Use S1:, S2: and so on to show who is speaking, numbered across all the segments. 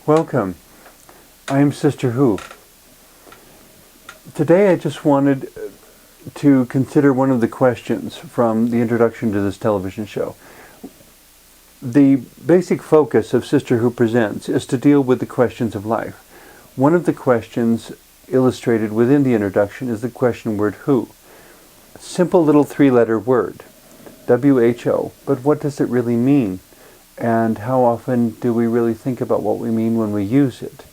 S1: Welcome. I am Sister Who. Today I just wanted to consider one of the questions from the introduction to this television show. The basic focus of Sister Who Presents is to deal with the questions of life. One of the questions illustrated within the introduction is the question word who. Simple little three-letter word, W-H-O, but what does it really mean? And how often do we really think about what we mean when we use it?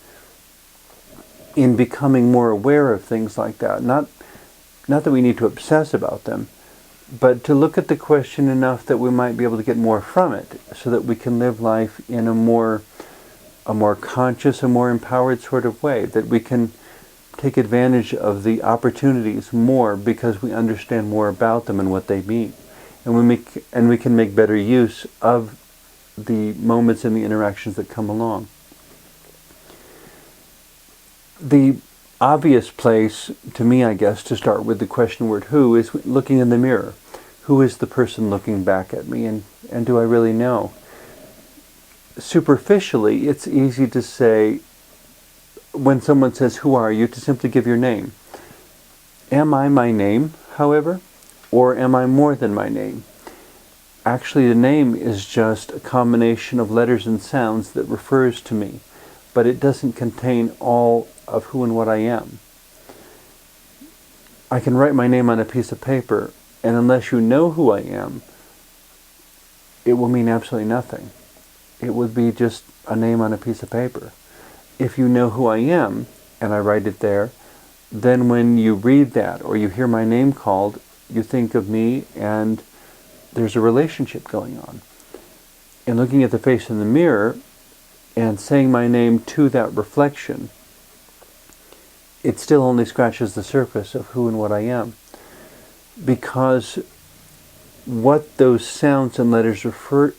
S1: In becoming more aware of things like that, not that we need to obsess about them, but to look at the question enough that we might be able to get more from it, so that we can live life in a more conscious, a more empowered sort of way, that we can take advantage of the opportunities more because we understand more about them and what they mean. And we can make better use of the moments and the interactions that come along. The obvious place, to me, I guess, to start with the question word who is looking in the mirror. Who is the person looking back at me, and do I really know? Superficially, it's easy to say, when someone says, "Who are you?" to simply give your name. Am I my name, however? Or am I more than my name? Actually, the name is just a combination of letters and sounds that refers to me, but it doesn't contain all of who and what I am. I can write my name on a piece of paper, and unless you know who I am, it will mean absolutely nothing. It would be just a name on a piece of paper. If you know who I am, and I write it there, then when you read that or you hear my name called, you think of me, and there's a relationship going on. And looking at the face in the mirror and saying my name to that reflection, it still only scratches the surface of who and what I am. Because what those sounds and letters refer,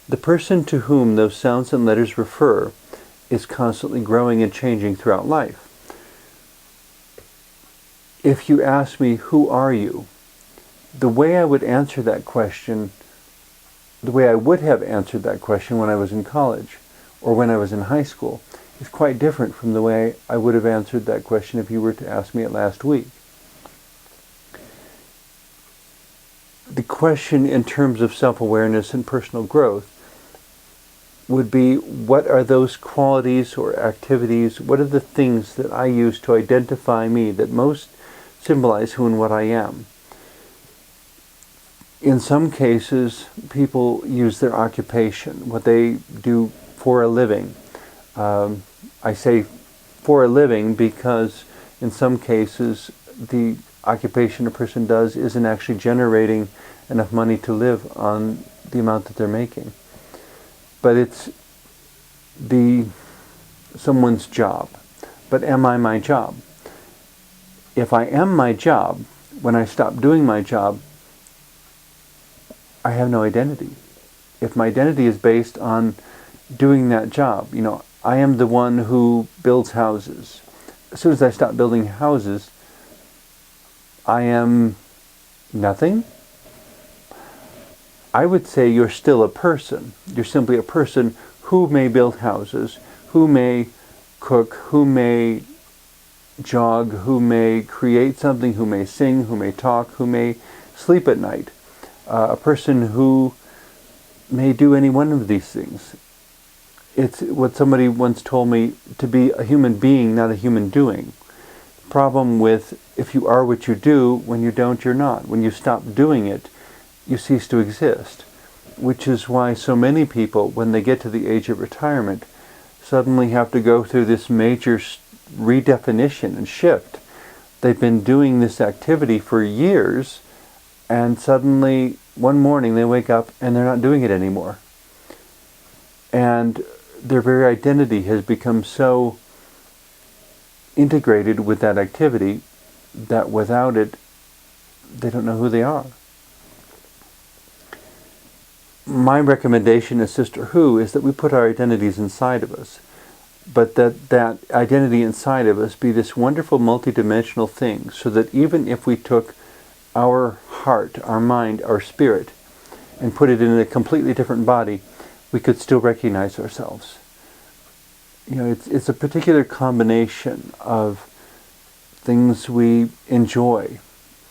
S1: the person to whom those sounds and letters refer is constantly growing and changing throughout life. If you ask me, who are you? The way I would answer that question, the way I would have answered that question when I was in college or when I was in high school, is quite different from the way I would have answered that question if you were to ask me it last week. The question in terms of self-awareness and personal growth would be, what are those qualities or activities, what are the things that I use to identify me that most symbolize who and what I am? In some cases, people use their occupation, what they do for a living. I say for a living because in some cases the occupation a person does isn't actually generating enough money to live on the amount that they're making. But it's someone's job. But am I my job? If I am my job, when I stop doing my job, I have no identity. If my identity is based on doing that job, I am the one who builds houses. As soon as I stop building houses, I am nothing. I would say you're still a person. You're simply a person who may build houses, who may cook, who may jog, who may create something, who may sing, who may talk, who may sleep at night. A person who may do any one of these things. It's what somebody once told me, to be a human being, not a human doing. Problem with, if you are what you do, when you don't, you're not. When you stop doing it, you cease to exist. Which is why so many people, when they get to the age of retirement, suddenly have to go through this major redefinition and shift. They've been doing this activity for years, and suddenly one morning they wake up and they're not doing it anymore. And their very identity has become so integrated with that activity that without it, they don't know who they are. My recommendation as Sister Who is that we put our identities inside of us, but that identity inside of us be this wonderful multidimensional thing, so that even if we took our heart, our mind, our spirit, and put it in a completely different body, we could still recognize ourselves. it's a particular combination of things we enjoy,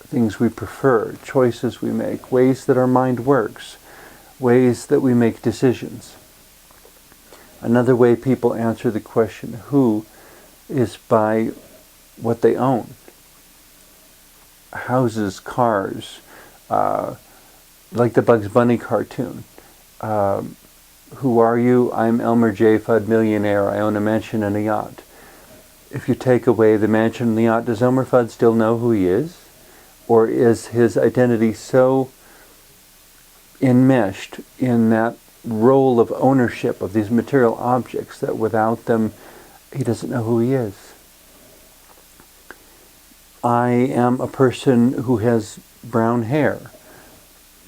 S1: things we prefer, choices we make, ways that our mind works, ways that we make decisions. Another way people answer the question, who, is by what they own. Houses, cars, like the Bugs Bunny cartoon. Who are you? I'm Elmer J. Fudd, millionaire. I own a mansion and a yacht. If you take away the mansion and the yacht, does Elmer Fudd still know who he is? Or is his identity so enmeshed in that role of ownership of these material objects that without them he doesn't know who he is? I am a person who has brown hair.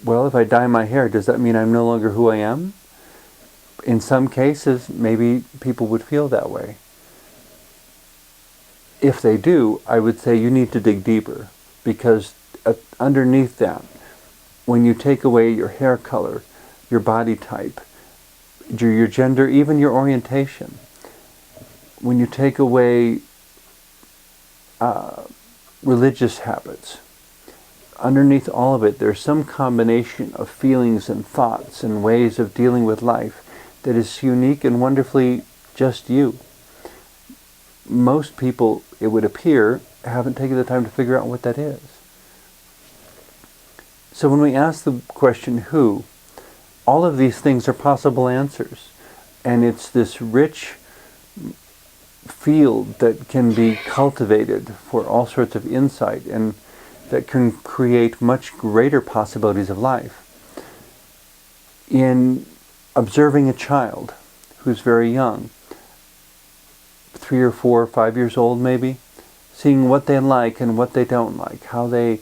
S1: Well, if I dye my hair, does that mean I'm no longer who I am? In some cases, maybe people would feel that way. If they do, I would say you need to dig deeper, because underneath that, when you take away your hair color, your body type, your gender, even your orientation, when you take away religious habits, underneath all of it, there's some combination of feelings and thoughts and ways of dealing with life that is unique and wonderfully just you. Most people, it would appear, haven't taken the time to figure out what that is. So when we ask the question, who, all of these things are possible answers. And it's this rich field that can be cultivated for all sorts of insight and that can create much greater possibilities of life. In observing a child who's very young, 3 or 4 or 5 years old maybe, seeing what they like and what they don't like, how they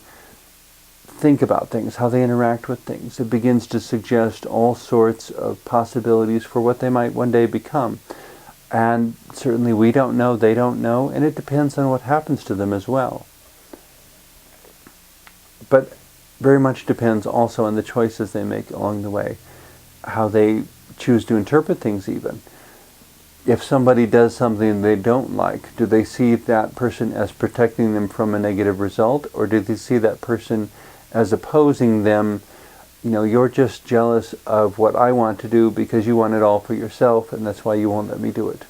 S1: think about things, how they interact with things. It begins to suggest all sorts of possibilities for what they might one day become. And certainly we don't know, they don't know, and it depends on what happens to them as well. But very much depends also on the choices they make along the way, how they choose to interpret things even. If somebody does something they don't like, do they see that person as protecting them from a negative result, or do they see that person as opposing them? You're just jealous of what I want to do because you want it all for yourself, and that's why you won't let me do it.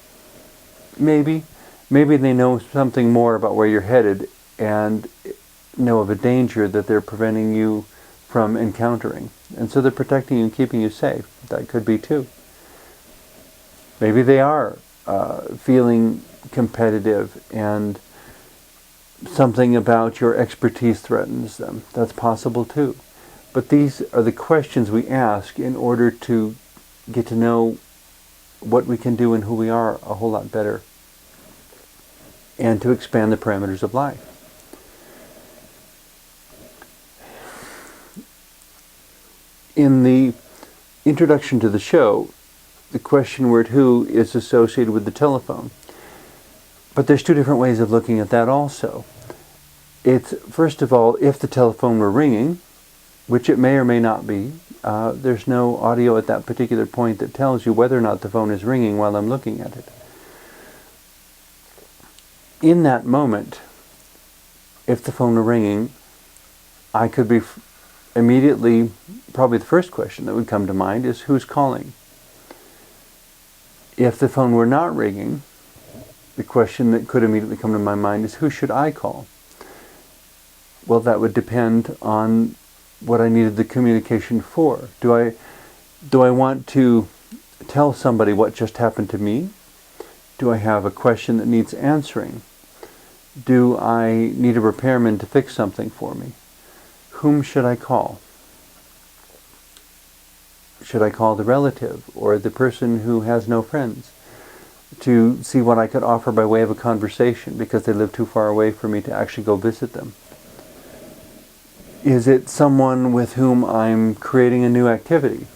S1: Maybe they know something more about where you're headed and know of a danger that they're preventing you from encountering. And so they're protecting you and keeping you safe. That could be too. Maybe they are feeling competitive and something about your expertise threatens them. That's possible too. But these are the questions we ask in order to get to know what we can do and who we are a whole lot better, and to expand the parameters of life. In the introduction to the show, the question word who is associated with the telephone. But there's 2 different ways of looking at that also. It's, first of all, if the telephone were ringing, which it may or may not be. There's no audio at that particular point that tells you whether or not the phone is ringing while I'm looking at it. In that moment, if the phone were ringing, I could be immediately, probably the first question that would come to mind is, who's calling? If the phone were not ringing, the question that could immediately come to my mind is, who should I call? Well, that would depend on what I needed the communication for. Do I want to tell somebody what just happened to me? Do I have a question that needs answering? Do I need a repairman to fix something for me? Whom should I call? Should I call the relative or the person who has no friends to see what I could offer by way of a conversation because they live too far away for me to actually go visit them? Is it someone with whom I'm creating a new activity?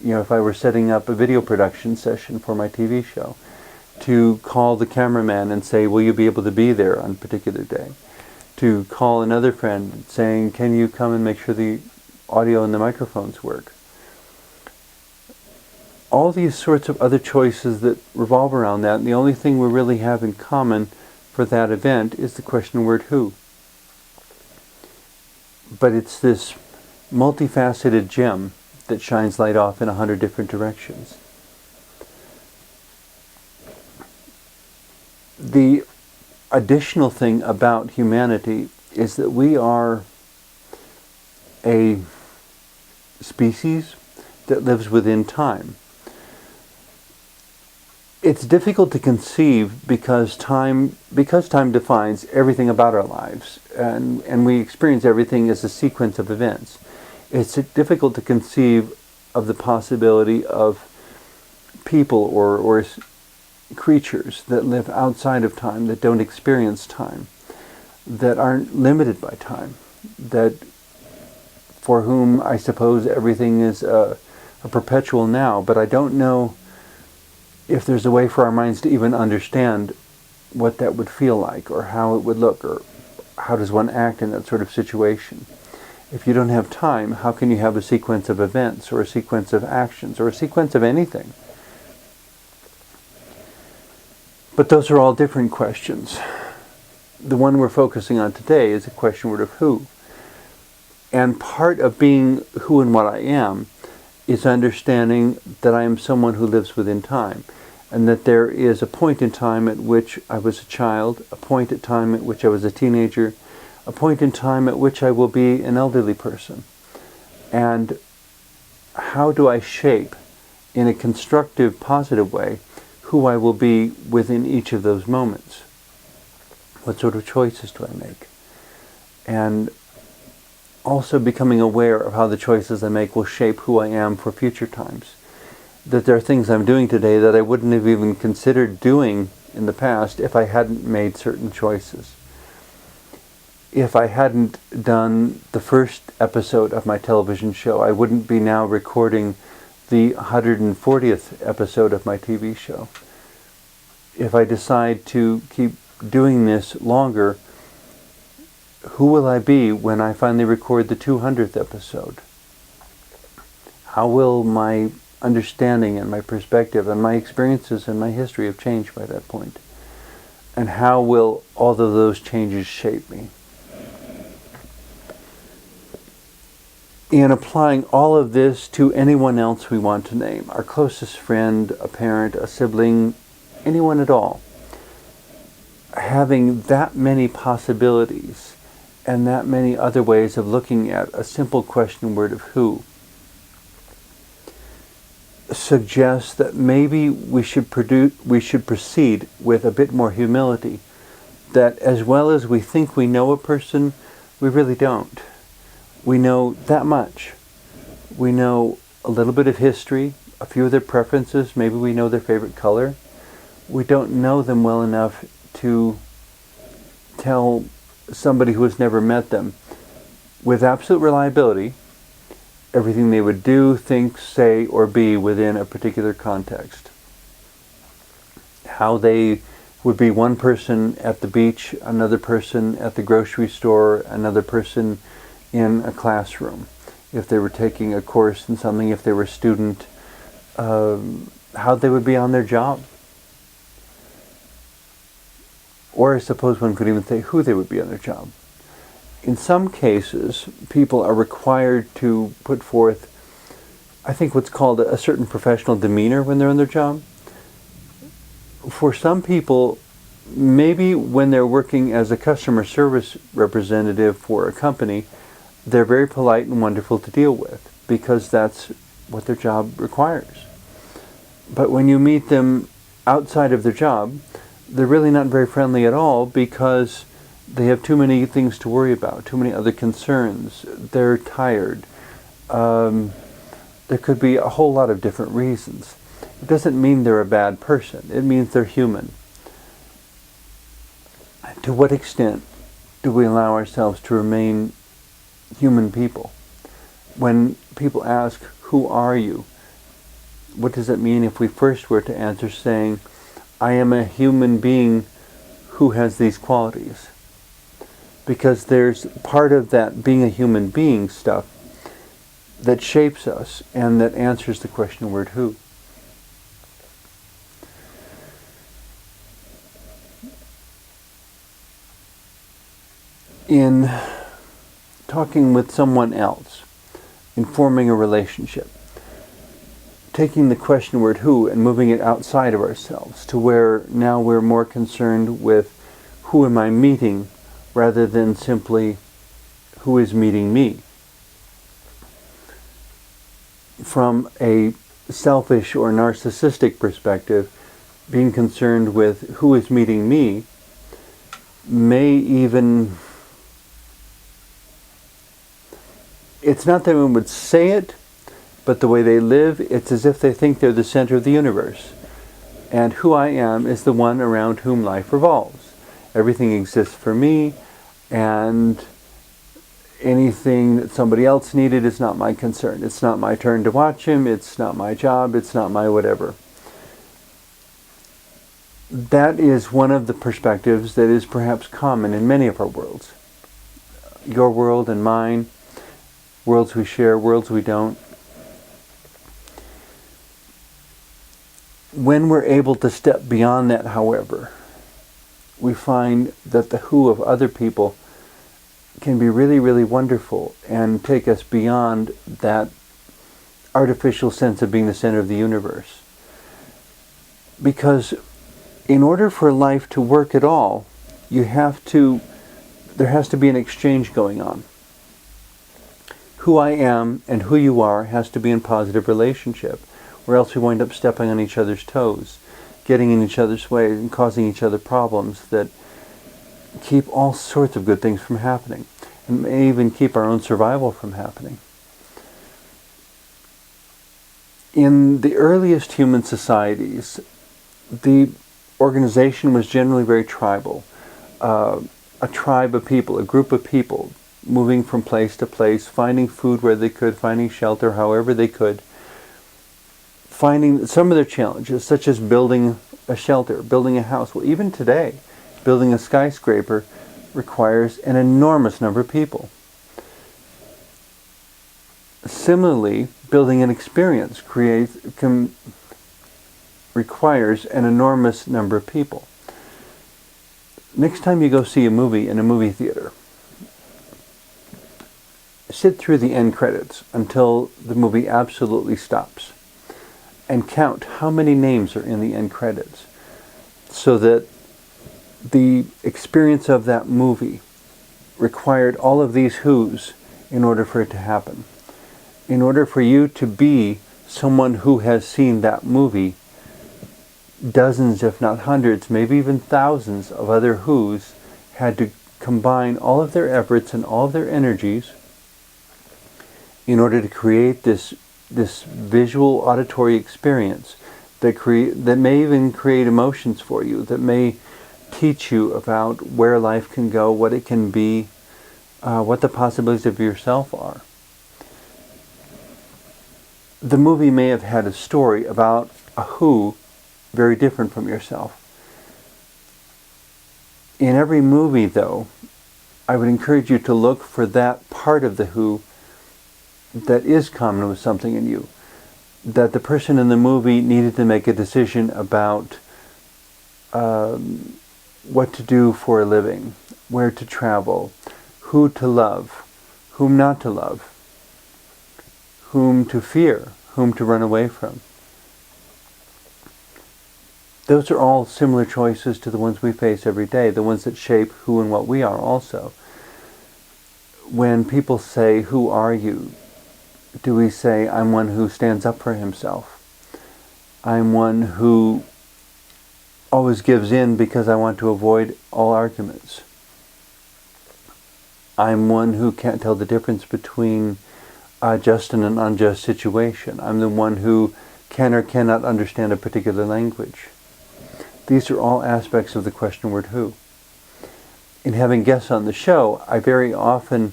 S1: If I were setting up a video production session for my TV show, to call the cameraman and say, will you be able to be there on a particular day? To call another friend saying, can you come and make sure the audio and the microphones work? all these sorts of other choices that revolve around that, and the only thing we really have in common for that event is the question word who. But it's this multifaceted gem that shines light off in 100 different directions. The additional thing about humanity is that we are a species that lives within time. It's difficult to conceive because time defines everything about our lives, and we experience everything as a sequence of events. It's difficult to conceive of the possibility of people or creatures that live outside of time, that don't experience time, that aren't limited by time, that for whom I suppose everything is a perpetual now. But I don't know if there's a way for our minds to even understand what that would feel like, or how it would look, or how does one act in that sort of situation. If you don't have time, how can you have a sequence of events, or a sequence of actions, or a sequence of anything? But those are all different questions. The one we're focusing on today is a question word of who. And part of being who and what I am is understanding that I am someone who lives within time, and that there is a point in time at which I was a child, a point in time at which I was a teenager, a point in time at which I will be an elderly person. And how do I shape, in a constructive, positive way, who I will be within each of those moments? What sort of choices do I make? And also becoming aware of how the choices I make will shape who I am for future times. That there are things I'm doing today that I wouldn't have even considered doing in the past if I hadn't made certain choices. If I hadn't done the first episode of my television show, I wouldn't be now recording the 140th episode of my TV show. If I decide to keep doing this longer, who will I be when I finally record the 200th episode? How will my understanding and my perspective and my experiences and my history have changed by that point? And how will all of those changes shape me? In applying all of this to anyone else we want to name, our closest friend, a parent, a sibling, anyone at all, having that many possibilities and that many other ways of looking at a simple question word of who suggests that maybe we should proceed with a bit more humility, that as well as we think we know a person, we really don't. We know that much. We know a little bit of history, a few of their preferences, maybe we know their favorite color. We don't know them well enough to tell somebody who has never met them with absolute reliability everything they would do, think, say, or be within a particular context. How they would be one person at the beach, another person at the grocery store, another person in a classroom. If they were taking a course in something, if they were a student, how they would be on their job. Or I suppose one could even say who they would be on their job. In some cases, people are required to put forth, I think, what's called a certain professional demeanor when they're on their job. For some people, maybe when they're working as a customer service representative for a company, they're very polite and wonderful to deal with because that's what their job requires. But when you meet them outside of their job, they're really not very friendly at all because they have too many things to worry about, too many other concerns. They're tired. There could be a whole lot of different reasons. It doesn't mean they're a bad person. It means they're human. To what extent do we allow ourselves to remain human people? When people ask, who are you? What does it mean if we first were to answer saying, I am a human being who has these qualities? Because there's part of that being a human being stuff that shapes us and that answers the question word who. in talking with someone else, in forming a relationship, taking the question word who and moving it outside of ourselves to where now we're more concerned with who am I meeting rather than simply who is meeting me. From a selfish or narcissistic perspective, being concerned with who is meeting me may even, it's not that one would say it, but the way they live, it's as if they think they're the center of the universe. And who I am is the one around whom life revolves. Everything exists for me, and anything that somebody else needed is not my concern. It's not my turn to watch him, it's not my job, it's not my whatever. That is one of the perspectives that is perhaps common in many of our worlds. Your world and mine, worlds we share, worlds we don't. When we're able to step beyond that, however, we find that the who of other people can be really, really wonderful and take us beyond that artificial sense of being the center of the universe. Because in order for life to work at all, there has to be an exchange going on. Who I am and who you are has to be in positive relationship, or else we wind up stepping on each other's toes, getting in each other's way and causing each other problems that keep all sorts of good things from happening, and may even keep our own survival from happening. In the earliest human societies, the organization was generally very tribal. A tribe of people, a group of people, moving from place to place, finding food where they could, finding shelter however they could, finding some of their challenges, such as building a shelter, building a house. Well, even today, building a skyscraper requires an enormous number of people. Similarly, building an experience requires an enormous number of people. Next time you go see a movie in a movie theater, sit through the end credits until the movie absolutely stops and count how many names are in the end credits, so that the experience of that movie required all of these who's in order for it to happen. In order for you to be someone who has seen that movie, dozens, if not hundreds, maybe even thousands of other who's had to combine all of their efforts and all of their energies in order to create this visual auditory experience that may even create emotions for you, that may teach you about where life can go, what it can be, what the possibilities of yourself are. The movie may have had a story about a who very different from yourself. In every movie, though, I would encourage you to look for that part of the who that is common with something in you. That the person in the movie needed to make a decision about what to do for a living, where to travel, who to love, whom not to love, whom to fear, whom to run away from. Those are all similar choices to the ones we face every day, the ones that shape who and what we are also. When people say, "Who are you?" do we say, "I'm one who stands up for himself. I'm one who always gives in because I want to avoid all arguments. I'm one who can't tell the difference between a just and an unjust situation. I'm the one who can or cannot understand a particular language." These are all aspects of the question word who. In having guests on the show, I very often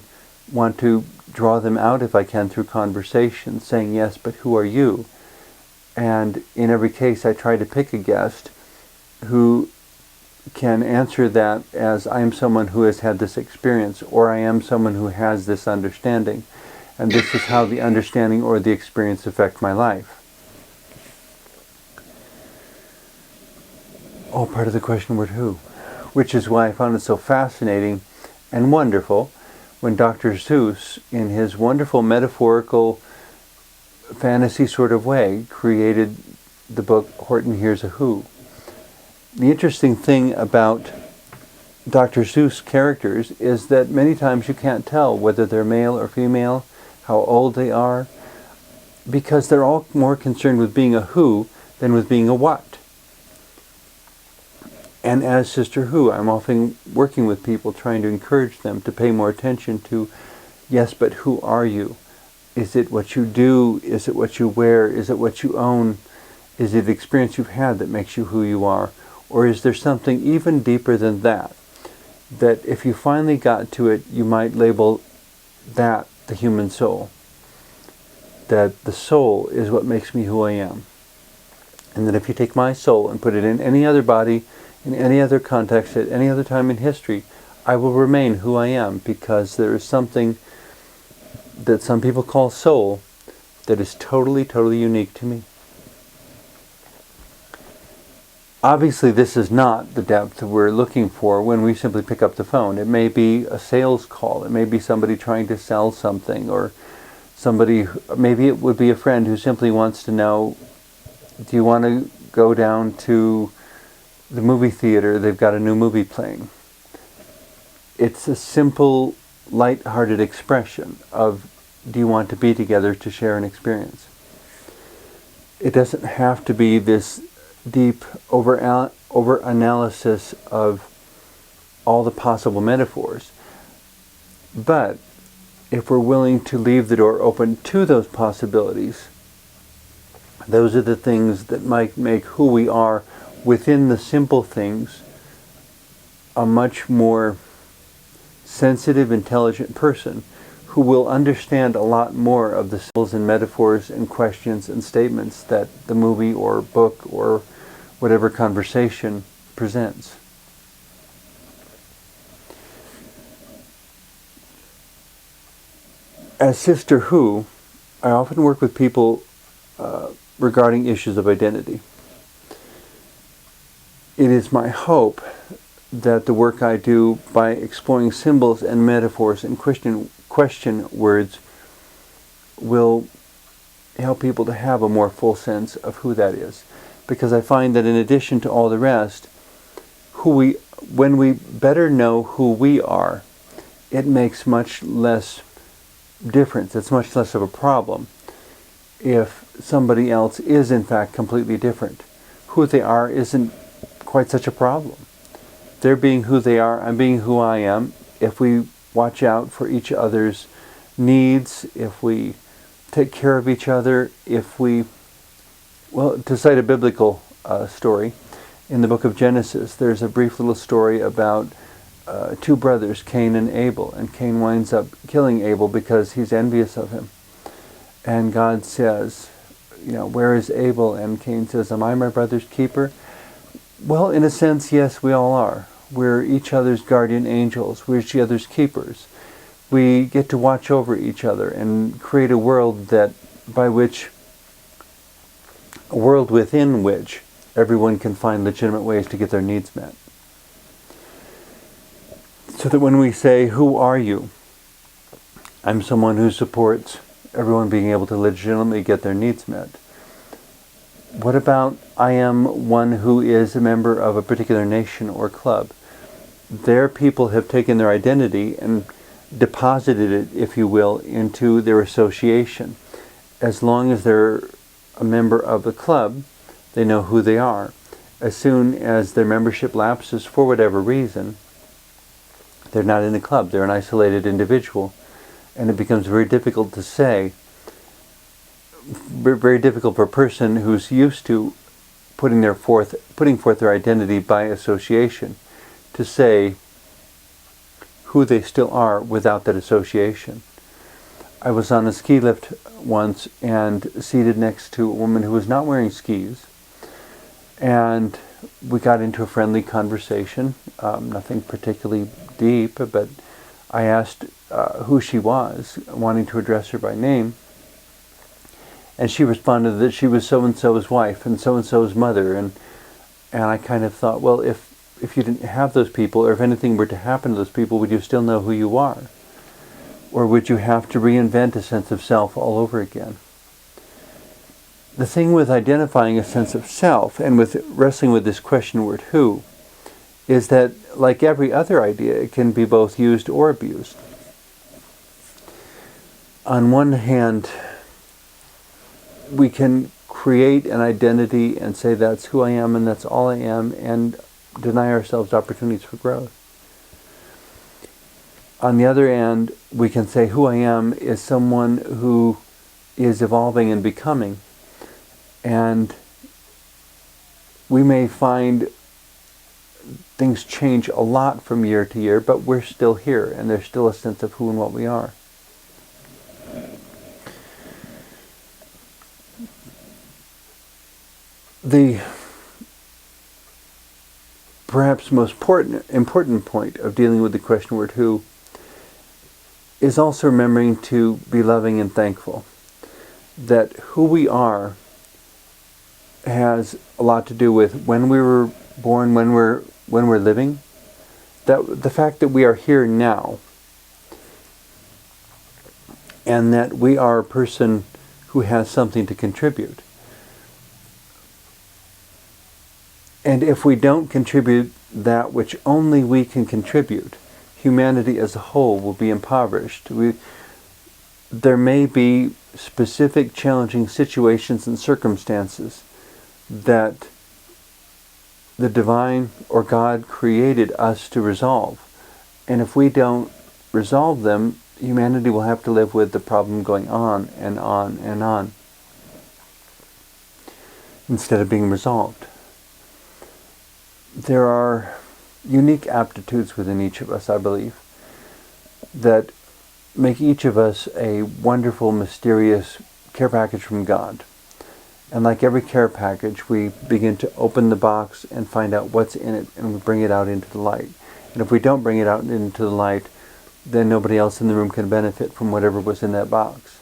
S1: want to draw them out if I can through conversation, saying, "Yes, but who are you?" And in every case, I try to pick a guest who can answer that as, "I am someone who has had this experience," or "I am someone who has this understanding, and this is how the understanding or the experience affect my life." All part of the question word who, which is why I found it so fascinating and wonderful when Dr. Seuss, in his wonderful metaphorical fantasy sort of way, created the book Horton Hears a Who. The interesting thing about Dr. Seuss characters is that many times you can't tell whether they're male or female, how old they are, because they're all more concerned with being a who than with being a what. And as Sister Who, I'm often working with people trying to encourage them to pay more attention to, yes, but who are you? Is it what you do? Is it what you wear? Is it what you own? Is it the experience you've had that makes you who you are? Or is there something even deeper than that? That if you finally got to it, you might label that the human soul. That the soul is what makes me who I am. And that if you take my soul and put it in any other body, in any other context, at any other time in history, I will remain who I am, because there is something that some people call soul that is totally, totally unique to me. Obviously, this is not the depth we're looking for when we simply pick up the phone. It may be a sales call. It may be somebody trying to sell something, or somebody, maybe it would be a friend who simply wants to know, do you want to go down to the movie theater? They've got a new movie playing. It's a simple, light-hearted expression of, do you want to be together to share an experience? It doesn't have to be this deep over-analysis of all the possible metaphors. But if we're willing to leave the door open to those possibilities, those are the things that might make who we are within the simple things a much more sensitive, intelligent person who will understand a lot more of the symbols and metaphors and questions and statements that the movie or book or whatever conversation presents. As Sister Who, I often work with people regarding issues of identity. It is my hope that the work I do by exploring symbols and metaphors and question words will help people to have a more full sense of who that is. Because I find that in addition to all the rest, when we better know who we are, it makes much less difference. It's much less of a problem if somebody else is in fact completely different. Who they are isn't quite such a problem. They're being who they are, I'm being who I am. If we watch out for each other's needs, if we take care of each other, if we, well, to cite a biblical story, in the book of Genesis, there's a brief little story about two brothers, Cain and Abel, and Cain winds up killing Abel because he's envious of him. And God says, where is Abel? And Cain says, am I my brother's keeper? Well, in a sense, yes, we all are. We're each other's guardian angels. We're each other's keepers. We get to watch over each other and create a world within which everyone can find legitimate ways to get their needs met. So that when we say, who are you? I'm someone who supports everyone being able to legitimately get their needs met. What about, I am one who is a member of a particular nation or club? Their people have taken their identity and deposited it, if you will, into their association. As long as they're a member of the club, they know who they are. As soon as their membership lapses for whatever reason, they're not in the club, they're an isolated individual. And it becomes very difficult to say, very difficult for a person who's used to putting forth their identity by association to say who they still are without that association. I was on a ski lift once and seated next to a woman who was not wearing skis, and we got into a friendly conversation, nothing particularly deep, but I asked who she was, wanting to address her by name. And she responded that she was so-and-so's wife and so-and-so's mother. And I kind of thought, well, if if you didn't have those people, or if anything were to happen to those people, would you still know who you are? Or would you have to reinvent a sense of self all over again? The thing with identifying a sense of self and with wrestling with this question word who is that, like every other idea, it can be both used or abused. On one hand, we can create an identity and say that's who I am and that's all I am, and deny ourselves opportunities for growth. On the other hand, we can say who I am is someone who is evolving and becoming. And we may find things change a lot from year to year, but we're still here, and there's still a sense of who and what we are. The perhaps most important point of dealing with the question word who is also remembering to be loving and thankful. That who we are has a lot to do with when we were born, when we're living. That the fact that we are here now, and that we are a person who has something to contribute. And if we don't contribute that which only we can contribute, humanity as a whole will be impoverished. There may be specific challenging situations and circumstances that the divine or God created us to resolve. And if we don't resolve them, humanity will have to live with the problem going on and on and on, instead of being resolved. There are unique aptitudes within each of us, I believe, that make each of us a wonderful, mysterious care package from God. And like every care package, we begin to open the box and find out what's in it, and we bring it out into the light. And if we don't bring it out into the light, then nobody else in the room can benefit from whatever was in that box.